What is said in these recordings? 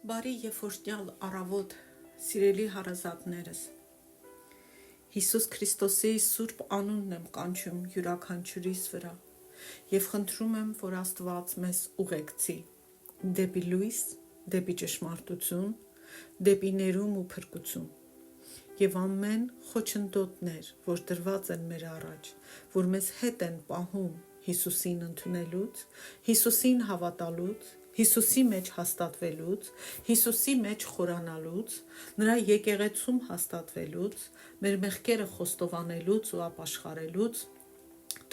Բարի և օրհնյալ առավոտ, սիրելի հարազատներս։ Հիսուս Քրիստոսի սուրբ անունն եմ կանչում յուրաքանչյուրիս վրա և խնդրում եմ, որ Աստված մեզ ուղեկցի դեպի լույս, դեպի ճշմարտություն, դեպի ներում ու փրկություն և ամեն խոչընդոտներ, որ դրված են մեր առաջ, որ մեզ հետ են պահում Հիսուսին ընդունելուց, Հիսուսին հավատալուց, Հիսուսի մեջ հաստատվելուց, Հիսուսի մեջ խորանալուց, նրա եկեղեցում հաստատվելուց, մեր մեղքերը խոստովանելուց ու ապաշխարելուց,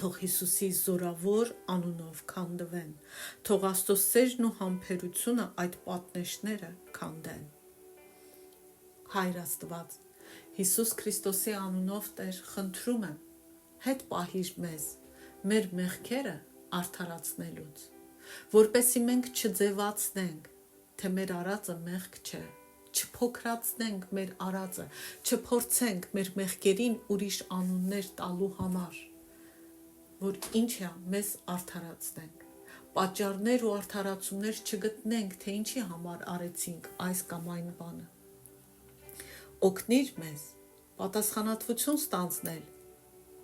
թող Հիսուսի զորավոր անունով քանդվեն, թող Աստծո սերն ու համբերությունը այդ պատնեշները քանդեն։ Հայր Աստված, Հիսուս Քրիստոսի անունով Տեր, խնդրում եմ, հետ պահիր մեզ, մեր մեղքերը արդարացնելուց, որպեսզի մենք չձևացնենք, թե մեր արածը մեղք չէ, չփոքրացնենք մեր արածը, չփորձենք մեր մեղքերին ուրիշ անուններ տալու համար, որ ինչա մեզ արդարացնենք, պատճառներ ու արդարացումներ չգտնենք, թե ինչի համար արեցինք այս կամ այն բանը։ Օգնիր մեզ պատասխանատվություն ստանձնել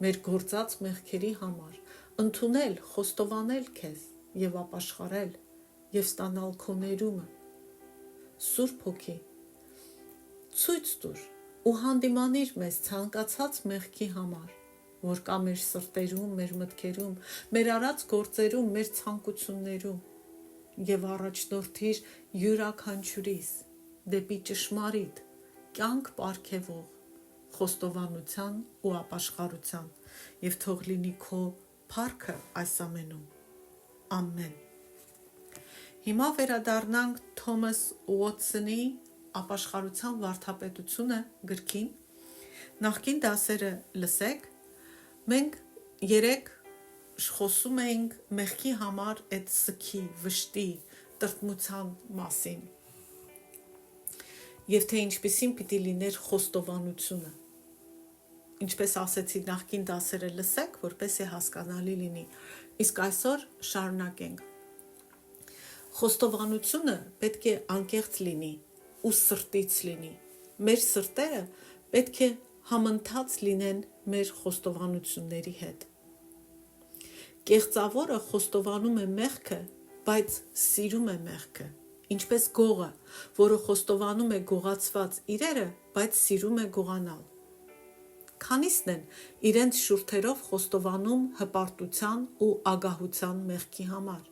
մեր գործած մեղքերի համար, ընդունել, խոստովանել քեզ և ապաշխարել և ստանալ քո ներումը։ Սուրբ Հոգի, ցույց տուր ու հանդիմանիր մեզ ցանկացած մեղքի համար, որ կա մեր սրտերում, մեր մտքերում, մեր արած գործերում, մեր ցանկություններում և առաջնորդիր յուրաքանչյուրիս դեպի ճշմարիտ, կյանք պարգևող, խոստովանության ու ապաշխարության և թող լինի քո փառքը այս ամենում։ Ամեն։ Հիմա վերադառնանք Թոմաս Ուոթսոնի «Ապաշխարության վարդապետությունը» գրքին։ Նախկին դասերը լսեք, մենք երեկ խոսում էինք մեղքի համար այդ սգի, վշտի, տրտմության մասին և թե ինչպիսին պիտի լիներ խոստովանությունը։ Ինչպես ասեցի, նախկին դասերը լսեք, որպեսզի հասկանալի լինի, իսկ այսօր շարունակենք։ Խոստովանությունը պետք է անկեղծ լինի ու սրտից լինի։ Մեր սրտերը պետք է համընթաց լինեն մեր խոստովանությունների հետ։ Կեղծավորը խոստովանում է մեղքը, բայց սիրում է մեղքը, ինչպես գողը, որը խոստովանում է գողացված իրերը, բայց սիրում է գողանալ։ Քանիսն են իրենց շուրթերով խոստովանում հպարտության ու ագահության մեղքի համար,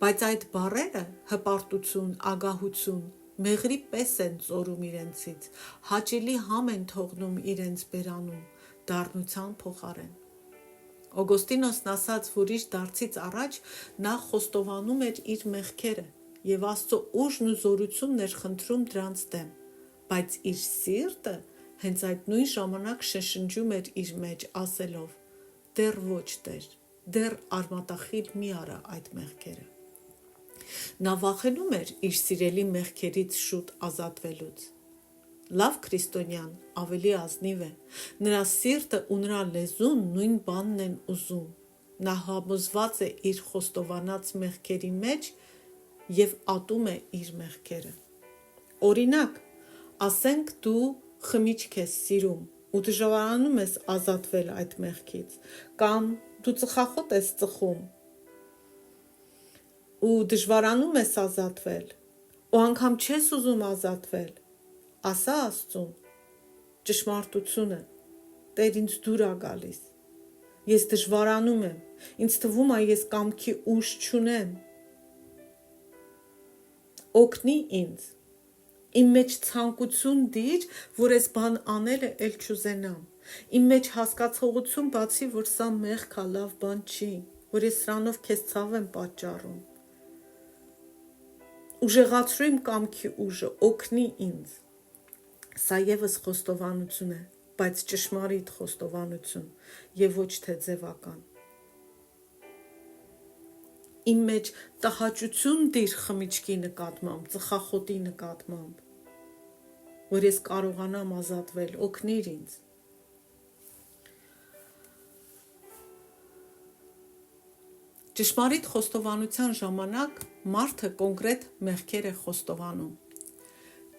բայց այդ բառերը հպարտություն, ագահություն, մեղրի պես են ծորում իրենցից, հաճելի համ են թողնում իրենց բերանում, դառնության փոխարեն։ Օգոստինոսն ասաց, որ իր դարձից առաջ նա խոստովանում էր իր մեղքերը և Աստծո ուժն ու զորությունն էր խնդրում դրանց դեմ, բայց իր սիրտը հենց այդ նույն ժամանակ շշնջում էր իր մեջ ասելով. «Դեռ ոչ Տեր, դեռ արմատախիլ մի արա այդ մեղքերը»։ Նա վախենում էր իր սիրելի մեղքերից շուտ ազատվելուց։ Լավ քրիստոնյան ավելի ազնիվ է, նրա սիրտը ու նրա լեզուն նույն բանն են ուզում, նա համոզված է իր խոստովանած մեղքերի մեջ և ատում է իր մեղքերը։ Օրինակ, ասենք դու խմիչք ես սիրում ու դժվարանում ես ազատվել այդ մեղքից, կամ դու ծխախոտ ես ծխում ու դժվարանում ես ազատվել, ու անգամ չես ուզում ազատվել, ասա Աստծուն ճշմարտությունը. Տեր, ինձ դուր ա գալիս, ես դժվարանում եմ, ինձ թվում է ես կամքի ուժ չունեմ, օգնի ինձ, իմ մեջ ցանկություն դիր, որ ես բան անելը էլ չուզենամ, իմ մեջ հասկացողություն բացի, որ սա մեղք ա, լավ բան չի, որ ես սրանով քեզ ցավ եմ պատճառում, ուժեղացրու իմ կամքի ուժը, օգնի ինձ։ Սա ևս խոստովանություն է, բայց ճշմարիտ խոստովանություն և ոչ թե ձևական։ Իմ մեջ տհաճություն դիր խմիչքի նկատմամբ, ծխախոտի նկատմամբ, որ ես կարողանամ ազատվել, օգնիր ինձ։ Ճշմարիտ խոստովանության ժամանակ մարդը կոնկրետ մեղքեր է խոստովանում։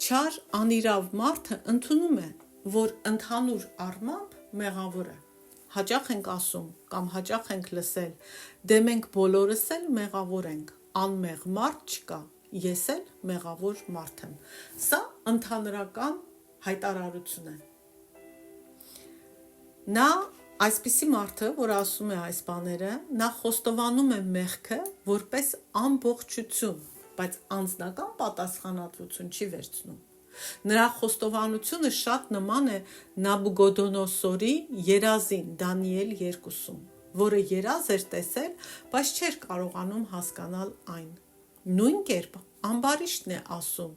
Չար անիրավ մարդը ընդունում է, որ ընդհանուր առմամբ մեղավոր է։ Հաճախ ենք ասում կամ հաճախ ենք լսել, դե մենք բոլորս էլ մեղավոր ենք, անմեղ մարդ չկա, ես էլ մեղավոր մարդ եմ։ Սա ընդհանրական հայտարարություն է։ Նա այսպիսի մարդը, որ ասում է այս բաները, նա խոստովանում է մեղքը որպես ամբողջություն, բայց անձնական պատասխանատվություն չի վերցնում։ Նրա խոստովանությունը շատ նման է Նաբուգոդոնոսորի երազին Դանիել 2-ում, որը երազ էր տեսել, բայց չէր կարողանում հասկանալ այն։ Նույն կերպ ամբարիշտն է ասում.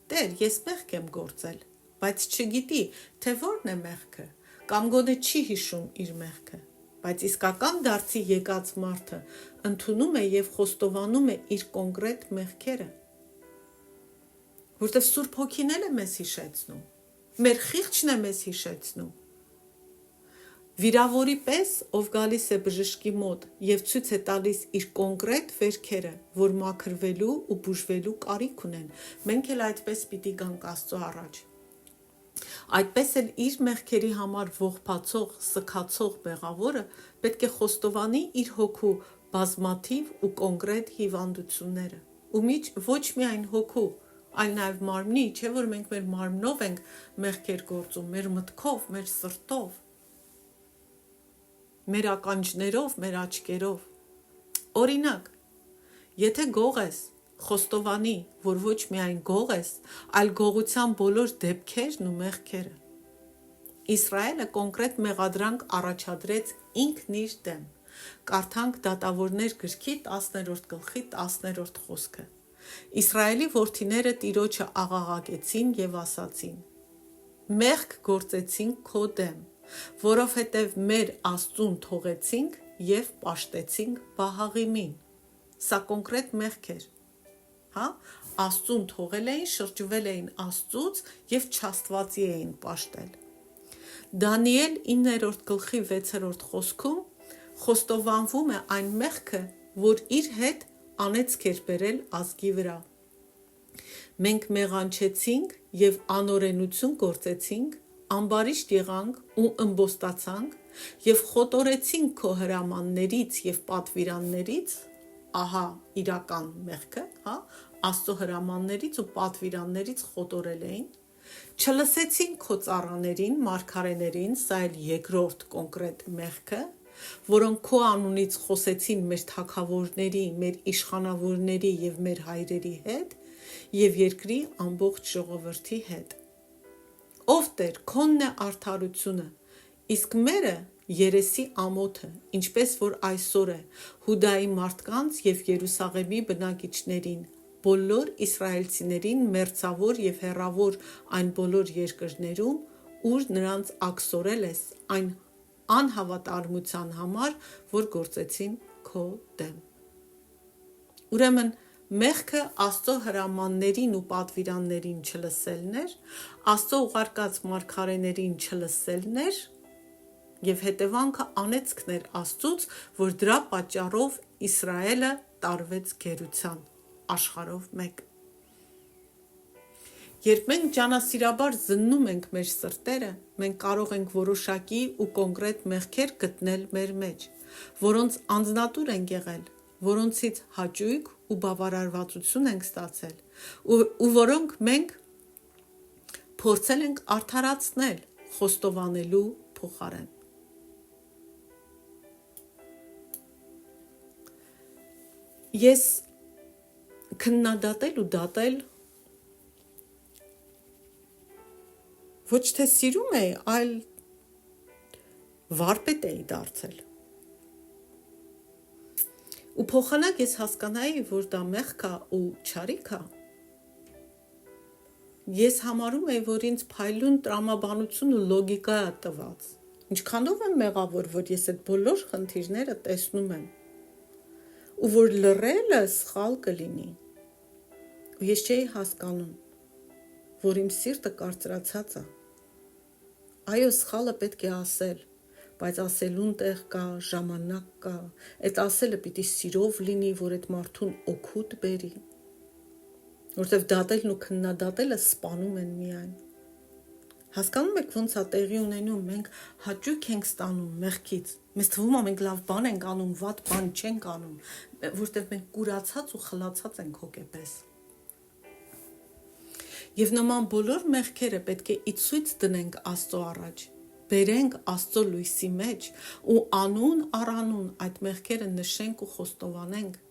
«Տեր, ես մեղք եմ գործել», բայց չգիտի, թե որն է մեղքը, կամ գոնե չի հիշում իր մեղքը, բայց իսկական դարձի եկած մարդը ընդունում է և խոստովանում է իր կոնկրետ մեղքերը, որտև Սուրբ Հոգին էլ է մեզ հիշեցնում, մեր խիղճն է մեզ հիշեցնում։ Վիրավորի պես, ով գալիս է բժշկի մոտ և ցույց է տալիս իր կոնկրետ վերքերը, որ մաքրվելու ու բուժվելու կարիք ունեն, մենք էլ այդպես պիտի գանք Աստծո առաջ։ Այդպես էլ իր մեղքերի համար ողբացող, սգացող մեղավորը պետք է խոստովանի իր հոգու բազմաթիվ ու կոնկրետ հիվանդությունները։ Ու ոչ միայն հոգու, այլ նաև մարմնի, չէ՞ որ մենք մեր մարմնով ենք մեղքեր գործում, մեր մտքով, մեր սրտով, մեր ականջներով, մեր աչքերով։ Օրինակ, եթե գող ես, խոստովանի, որ ոչ միայն գող ես, այլ գողության բոլոր դեպքերն ու մեղքերը։ Իսրայելը կոնկրետ մեղադրանք առաջադրեց ինքն իր դեմ։ Կարդանք Դատավորներ գրքի 10-րդ գլխի 10-րդ խոսքը։ Իսրայելի որդիները Տիրոջը աղաղակեցին և ասացին. «Մեղք գործեցինք քո դեմ, որովհետև մեր Աստծուն թողեցինք և պաշտեցինք Բահաղիմին»։ Սա կոնկրետ մեղք էր։ Աստծուն թողել էին, շրջվել էին Աստծուց և չաստվածի էին պաշտել։ Դանիել 9-րդ գլխի 6-րդ խոսքում խոստովանվում է այն մեղքը, որ իր հետ անեծք էր բերել ազգի վրա։ Մենք մեղանչեցինք և անօրենություն գործեցինք, ամբարիշտ եղանք ու ըմբոստացանք և խոտորեցինք քո հրամաններից և պատվիրաններից, ահա իրական մեղքը, Աստծո հրամաններից ու պատվիրաններից խոտորել էին, չլսեցինք քո ծառաներին, մարգարեներին, սա էլ երկրորդ կոնկրետ մեղքը, որոնք քո անունից խոսեցին մեր թագավորների, մեր իշխանավորների և մեր հայրերի հետ և երկրի ամբողջ ժողովրդի հետ։ Ով Տեր, քոնն է արդարությունը, իսկ մերը երեսի ամոթը, ինչպես որ այսօր է Հուդայի մարդկանց և Երուսաղեմի բնակիչներին, բոլոր իսրայելցիներին մերձավոր և հեռավոր այն բոլոր երկրներում, ուր նրանց աքսորել ես այն անհավատարմության համար, որ գործեցին քո դեմ։ Ուրեմն մեղքը Աստծո հրամաններին ու պատվիրաններին չլսելն էր, Աստծո ուղարկած մարգարեներին չլսելն էր և հետևանքը անեծքն էր Աստծուց, որ դրա պատճառով Իսրայելը տարվեց գերության աշխարհով մեկ։ Երբ մենք ջանասիրաբար զննում ենք մեր սրտերը, մենք կարող ենք որոշակի ու կոնկրետ մեղքեր գտնել մեր մեջ, որոնց անձնատուր ենք եղել, որոնցից հաճույք ու բավարարվածություն ենք ստացել, ու որոնք մենք փորձել ենք արդարացնել խոստովանելու փոխարեն։ Ես քննադատել ու դատել ոչ թե սիրում էի, այլ վարպետ էի դարձել։ Ու փոխանակ ես հասկանայի, որ դա մեղք է ու չարիք է։ Ես համարում էի, որ ինձ փայլուն տրամաբանություն ու լոգիկա է տված։ Ինչքանով եմ մեղավոր, որ ես այդ բոլոր խնդիրները տեսնում եմ։ Ու որ լռելը սխալ կլինի։ Ու ես չէի հասկանում, որ իմ սիրտը կարծրացած է։ Այո, սխալը պետք է ասել, բայց ասելուն տեղ կա, ժամանակ կա, այդ ասելը պիտի սիրով լինի, որ այդ մարդուն օգուտ բերի։ Որտեվ դատելն ու քննադատելը սպանում են միայն։ Հասկանում եք ոնց է տեղի ունենում, մենք հաճույք ենք ստանում մեղքից։ Մեզ թվում է մենք լավ բան ենք անում, վատ բան չենք անում, որտեվ մենք կուրացած ու խլացած ենք հոգեպես։ Եվ նման բոլոր մեղքերը պետք է իցույց դնենք Աստծո առաջ, բերենք Աստծո լույսի մեջ ու անուն առ անուն այդ մեղքերը նշենք ու խոստովանենք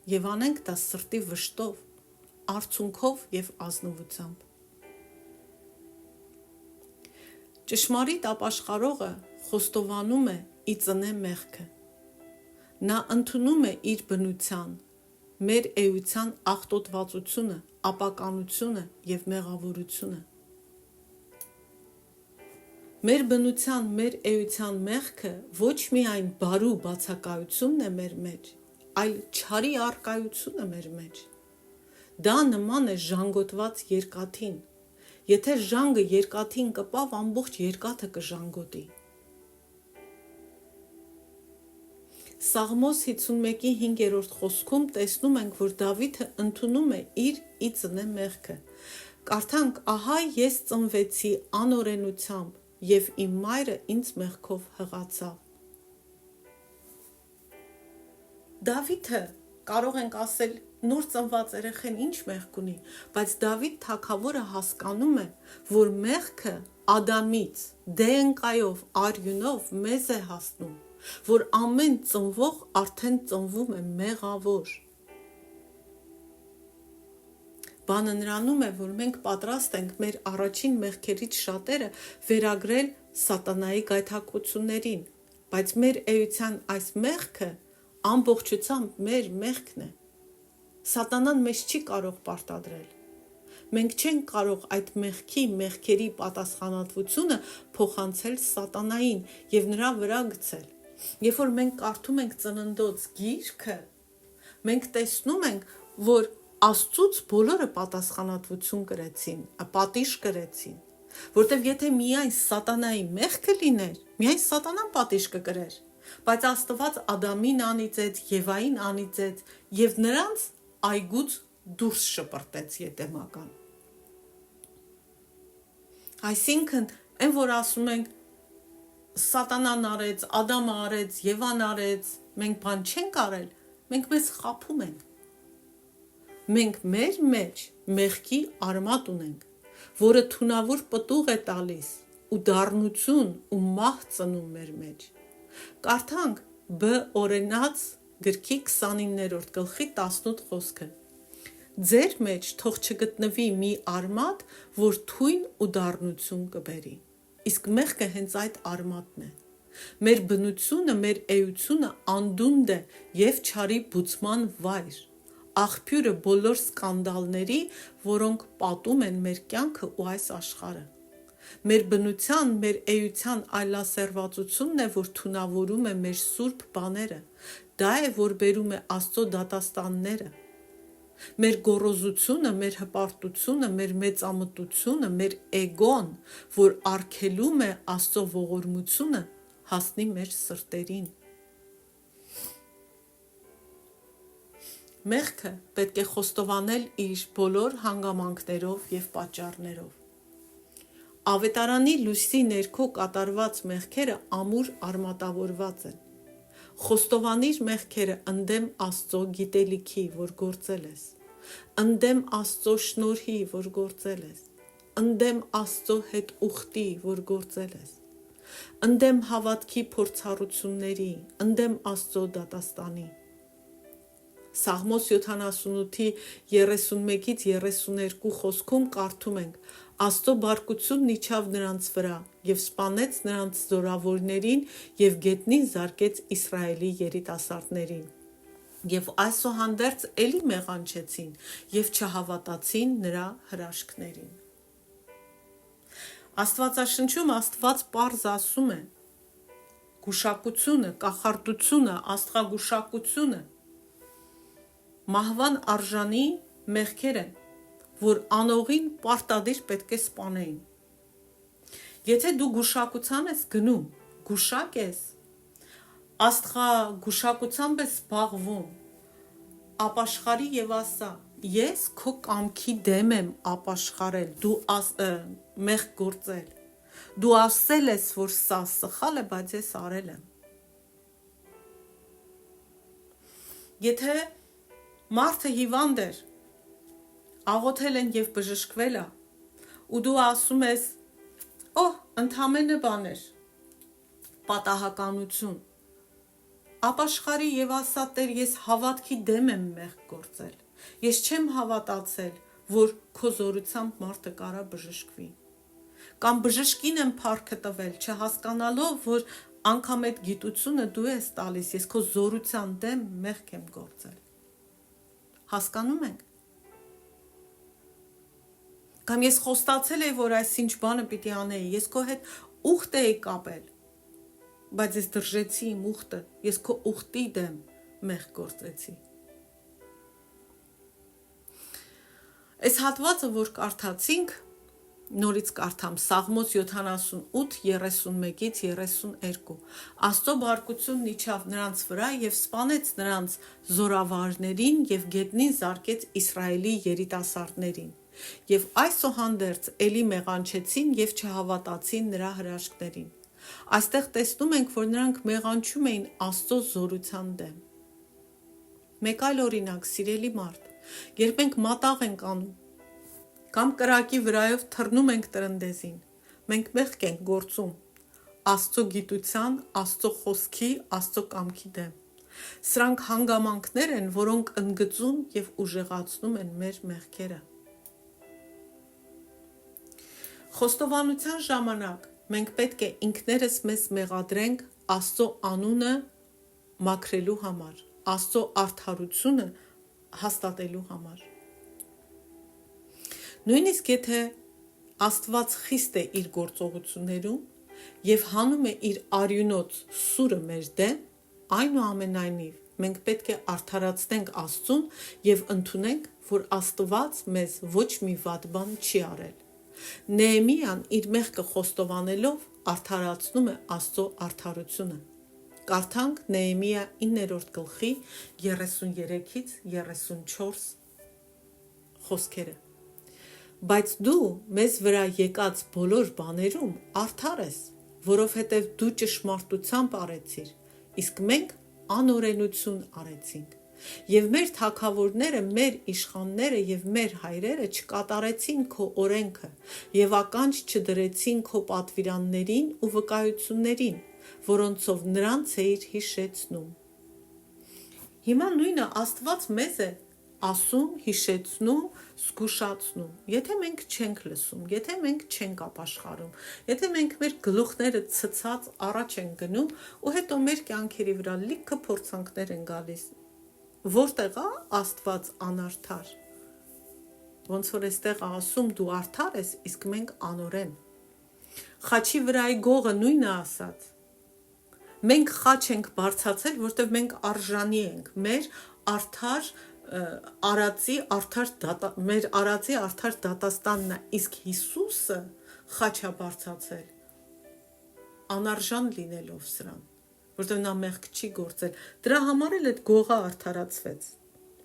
եւ անենք դա սրտի վշտով, արցունքով եւ ազնվությամբ։ Ճշմարիտ ապաշխարողը խոստովանում է ի ծնե մեղքը։ Նա ընդունում է իր բնության, մեր էության աղտոտվածությունը, ապականությունը եւ մեղավորությունը։ Մեր բնության, մեր էության մեղքը ոչ միայն բարու բացակայությունն է մեր մեջ, այլ չարի արկայությունը մեր մեջ։ Դա նման է ժանգոտված երկաթին։ Եթե ժանգը երկաթին կպավ, ամբողջ երկաթը կժանգոտի։ Սաղմոս 51-ի 5-րդ խոսքում տեսնում ենք, որ Դավիթը ընդունում է իր ի ծնե մեղքը։ Կարդանք. «Ահա ես ծնվեցի անօրենությամբ, եւ իմ մայրը ինձ մեղքով հղացավ»։ Դավիթը, կարող ենք ասել, նոր ծնված երեխեն ինչ մեղք ունի, բայց Դավիթ թագավորը հասկանում է, որ մեղքը Ադամից, DNK-ով, արյունով մեզ է հասնում, որ ամեն ծնվող արդեն ծնվում է մեղավոր։ Բանը նրանում է, որ մենք պատրաստ ենք մեր առաջին մեղքերից շատերը վերագրել սատանայի գայթակղություններին, բայց մեր էության այս մեղքը ամբողջությամբ մեր մեղքն է։ Սատանան մեզ չի կարող պարտադրել։ Մենք չենք կարող այդ մեղքերի պատասխանատվությունը փոխանցել սատանային եւ նրա վրա գցել։ Երբ որ մենք կարդում ենք Ծննդոց գիրքը, մենք տեսնում ենք, որ Աստծուց բոլորը պատասխանատվություն կրեցին, պատիժ կրեցին, որտեվ եթե միայն սատանայի մեղքը լիներ, միայն սատանան պատիժ կկրեր, բայց Աստված Ադամին անիծեց, Եվային անիծեց եւ նրանց այգուց դուրս շպրտեց ետեմական։ Այսինքն, այն որ ասում ենք սատանան արեց, Ադամը արեց, Եվան արեց, մենք բան չենք արել, մենք մեզ խաբում ենք։ Մենք մեր մեջ մեղքի արմատ ունենք, որը թունավոր պտուղ է տալիս ու դառնություն ու մահ ծնում մեր մեջ։ Կարդանք Բ օրենաց գրքի 29-րդ գլխի 18 խոսքը։ Ձեր մեջ թող չգտնվի մի արմատ, որ թույն ու դառնություն կբերի։ Իսկ մեղքը հենց այդ արմատն է։ Մեր բնությունը, մեր էությունը անդունդ է եւ չարի բուծման վայր, աղբյուրը բոլոր սկանդալների, որոնք պատում են մեր կյանքը ու այս աշխարհը։ Մեր բնության, մեր էության այլասերվածությունն է, որ թունավորում է մեր սուրբ բաները, դա է, որ բերում է Աստծո դատաստանները։ Մեր գոռոզությունը, մեր հպարտությունը, մեր մեծամտությունը, մեր էգոն, որ արգելում է Աստծո ողորմությունը, հասնի մեր սրտերին։ Մեղքը պետք է խոստովանել իր բոլոր հանգամանքներով եւ պատճառներով։ Ավետարանի լույսի ներքո կատարված մեղքերը ամուր արմատավորված են։ Խոստովանիր մեղքերը ընդդեմ Աստծո գիտելիքի, որ գործել ես, ընդդեմ Աստծո շնորհի, որ գործել ես, ընդդեմ Աստծո հետ ուխտի, որ գործել ես, ընդդեմ հավատքի փորձառությունների, ընդդեմ Աստծո դատաստանի։ Սաղմոս 78-ի 31-ից 32 խոսքում կարդում ենք. Աստծո բարկությունն իջավ նրանց վրա եւ սպանեց նրանց զորավորներին եւ գետնին զարկեց Իսրայելի երիտասարդներին։ Եվ այսուհանդերձ էլի մեղանչեցին եւ չհավատացին նրա հրաշքներին։ Աստվածաշնչում Աստված պարզ ասում է. գուշակությունը, կախարդությունը, աստղագուշակությունը մահվան արժանի մեղքեր են, որ անողին պարտադիր պետք է սպանեին։ Եթե դու գուշակության ես գնում, գուշակ ես, աստղագուշակությամբ ես զբաղվում, ապաշխարի եւ ասա, Ես քո կամքի դեմ եմ ապաշխարել, դու մեղք գործել։ Դու ասել ես, որ սա սխալ է, բայց ես արել եմ։ Եթե մարդը հիվանդ էր, աղոթել են եւ բժշկվել է, ու դու ասում ես, ընդամենը բան էր, պատահականություն, ապաշխարի եւ ասա Տեր, ես հավատքի դեմ եմ մեղք գործել։ Ես չեմ հավատացել, որ քո զորությամբ մարդը կարա բժշկվի։ Կամ բժշկին եմ փառքը տվել, չհասկանալով, որ անգամ այդ գիտությունը դու ես տալիս, ես քո զորության դեմ մեղք եմ գործել։ Հասկանում ենք։ Կամ ես խոստացել եի, որ այսինչ բանը պիտի անեի, ես քո հետ ուխտ էի կապել, բայց ես դրժեցի իմ ուխտը, ես քո ուխտի դեմ մեղք գործեցի։ Այս հատվածը, որ կարդացինք, նորից կարդամ Սաղմոս 78, 31-ից 32։ Աստծո բարկությունն իջավ նրանց վրա եւ սպանեց նրանց զորավարներին եւ գետնին զարկեց Իսրայելի երիտասարդներին։ Եվ այսուհանդերձ էլի մեղանչեցին եւ չհավատացին նրա հրաշքներին։ Այստեղ տեսնում ենք, որ նրանք մեղանչում էին Աստծո զորության դեմ։ Մեկ այլ օրինակ, սիրելի մարդ, երբ մենք մատաղ ենք անում, կամ կրակի վրայով թռնում ենք տրնդեզին, մենք մեղք ենք գործում Աստծո գիտության, Աստծո խոսքի, Աստծո կամքի դեմ։ Սրանք հանգամանքներ են, որոնք ընդգծում եւ ուժեղացնում են մեր մեղքերը։ Խոստովանության ժամանակ մենք պետք է ինքներս մեզ մեղադրենք Աստծո անունը մաքրելու համար, Աստծո արդարությունը հաստատելու համար։ Նույնիսկ եթե Աստված խիստ է իր գործողություններում եւ հանում է իր արյունոց սուրը մեր դեմ, այնուամենայնիվ մենք պետք է արդարացնենք Աստծուն եւ ընդունենք, որ Աստված մեզ ոչ մի վատ բան չի արել։ Նեեմիան իր մեղքը խոստովանելով արդարացնում է Աստծո արդարությունը։ Կարդանք Նեեմիա 9-րդ գլխի 33-ից 34 խոսքերը։ Բայց դու մեզ վրա եկած բոլոր բաներում արդար ես, որովհետև դու ճշմարտությամբ արեցիր, իսկ մենք անօրենություն արեցինք։ Եվ մեր թագավորները, մեր իշխանները եւ մեր հայրերը չկատարեցին քո օրենքը եւ ականջ չդրեցին քո պատվիրաններին ու վկայություններին, որոնցով նրանց էիր հիշեցնում։ Հիմա նույնը Աստված մեզ է ասում, հիշեցնում, զգուշացնում։ Եթե մենք չենք լսում, եթե մենք չենք ապաշխարում, եթե մենք մեր գլուխները ցցած առաջ են գնում ու հետո մեր կյանքերի վրա լիքը փորձանքներ են գալիս, որտեղ է Աստված անարդար։ Ոնց որ այստեղ ասում դու արդար ես, իսկ մենք անօրեն։ Խաչի վրայի գողը նույնը ասաց։ Մենք խաչ ենք բարձացել, որտեղ մենք արժանի ենք։ Մեր արածի արդար դատաստանն է, իսկ Հիսուսը խաչ է բարձացել, անարժան լինելով սրան, որտեղ նա մեղք չի գործել։ Դրա համար էլ այդ գողը արդարացվեց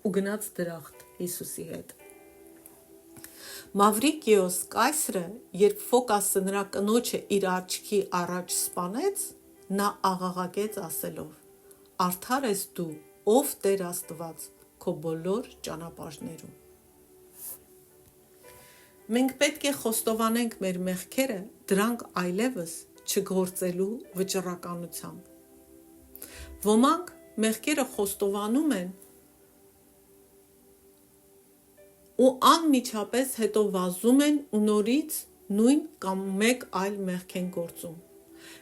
ու գնաց դրախտ Հիսուսի հետ։ Մավրիկիոս կայսրը, երբ Ֆոկասը նրա կնոջը իր աչքի առաջ սպանեց, նա աղաղակեց ասելով. «Արդար ես դու, ով Տեր Աստված, քո բոլոր ճանապարհներում»։ Մենք պետք է խոստովանենք մեր մեղքերը, դրանք այլևս չգործելու վճռականությամբ։ Ոմանք մեղքերը խոստովանում են ու անմիջապես հետո վազում են ու նորից նույն կամ մեկ այլ մեղք են գործում։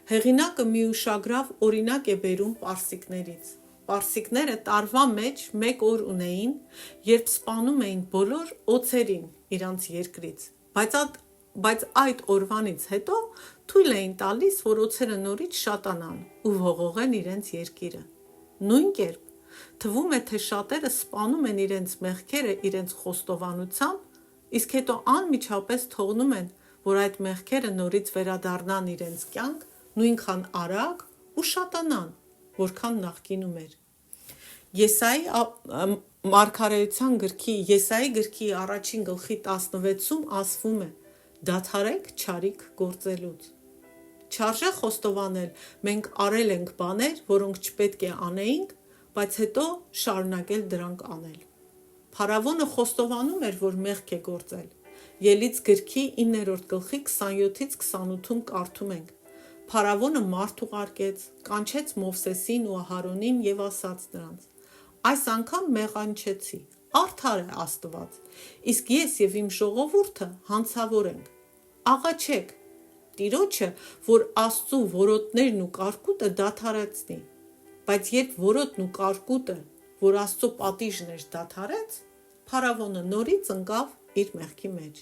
Հեղինակը մի ուշագրավ օրինակ է բերում պարսիկներից։ Պարսիկները տարվա մեջ մեկ օր ունեին, երբ սպանում էին բոլոր օձերին իրանց երկրից, բայց այդ օրվանից հետո թույլ էին տալիս, որ օձերը նորից շատանան ու ողողեն իրենց երկիրը։ Նույն կերպ թվում է, թե շատերը սպանում են իրենց մեղքերը իրենց խոստովանությամբ, իսկ հետո անմիջապես թողնում են, որ այդ մեղքերը նորից վերադառնան իրենց կյանք նույնքան արագ ու շատանան, որքան նախկինում էր։ Եսայի Մարգարեության գրքի Եսայի գրքի առաջին գլխի 16-ում ասվում է. «Դադարեք չարիք գործելուց»։ Չարժե խոստովանել, մենք արել ենք բաներ, որոնք չպետք է անեինք, բայց հետո շարունակել դրանք անել։ Փարավոնը խոստովանում էր, որ մեղք է գործել։ Ելից գրքի 9-րդ գլխի 27-ից 28-ում կարդում ենք. Փարավոնը մարդ ուղարկեց, կանչեց Մովսեսին ու Ահարոնին եւ ասաց նրանց. «Այս անգամ մեղանչեցի, արդար է Աստված, իսկ ես եւ իմ ժողովուրդը հանցավոր ենք։ Աղաչեք Տիրոջը, որ Աստծու որոտներն ու կարկուտը դադարեցնի»։ Բայց երբ որոտն ու կարկուտը, որ Աստծո պատիժն էր, դադարեց, փարավոնը նորից ընկավ իր մեղքի մեջ։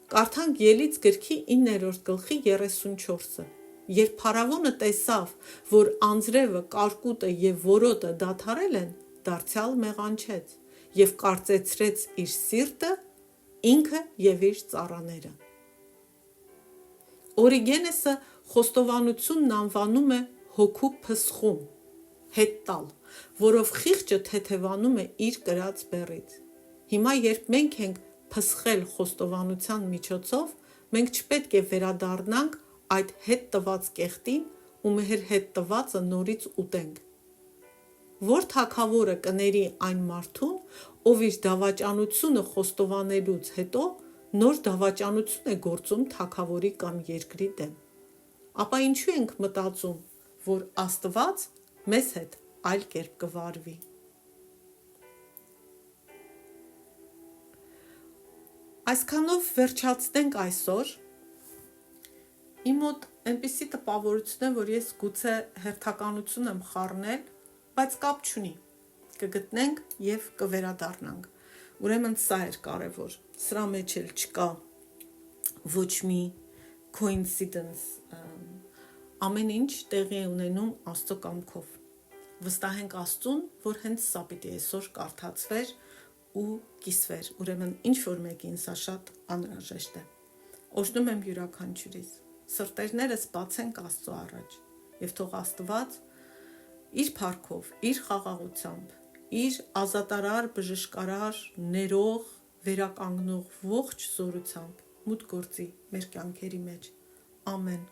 Կարդանք Ելից գրքի 9-րդ գլխի 34-ը։ Երբ փարավոնը տեսավ, որ անձրևը, կարկուտը եւ որոտը դադարել են, դարձյալ մեղանչեց եւ կարծեցրեց իր սիրտը, ինքը եւ իր ծառաները։ Օրիգենեսը խոստովանությունն անվանում է հոգու փսխում, հետ տալ, որով խիղճը թեթևանում է իր կրած բեռից։ Հիմա երբ մենք ենք փսխել խոստովանության միջոցով, մենք չպետք է վերադառնանք այդ հետ տված կեղտին ու մեր հետ տվածը նորից ուտենք։ Որ թագավորը կների այն մարդուն, ով իր դավաճանությունը խոստովանելուց հետո նոր դավաճանություն է գործում թագավորի կամ երկրի դեմ։ Ապա ինչու ենք մտածում, որ Աստված մեզ հետ այլ կերպ կվարվի։ Այսքանով վերջացնենք այսօր։ Իմ մոտ այնպիսի տպավորություն է, որ ես գուցե հերթականություն եմ խառնել, բայց կապ չունի։ Կգտնենք եւ կվերադառնանք։ Ուրեմն սա էր կարևոր։ Սրա մեջ էլ չկա ոչ մի coincidence, ամեն ինչ տեղի է ունենում Աստծո կամքով։ Վստահենք Աստծուն, որ հենց սա պիտի այսօր կարդացվեր ու կիսվեր։ Ուրեմն ինչ որ մեկին սա շատ անհրաժեշտ է։ Օրհնում եմ յուրաքանչյուրիս։ Սրտերներս բացենք Աստծո առաջ եւ թող Աստված իր փառքով, իր խաղաղությամբ, իր ազատարար, բժշկարար, ներող, վերականգնող ողջ զորությամբ մուտք գործի մեր կյանքերի մեջ։ Ամեն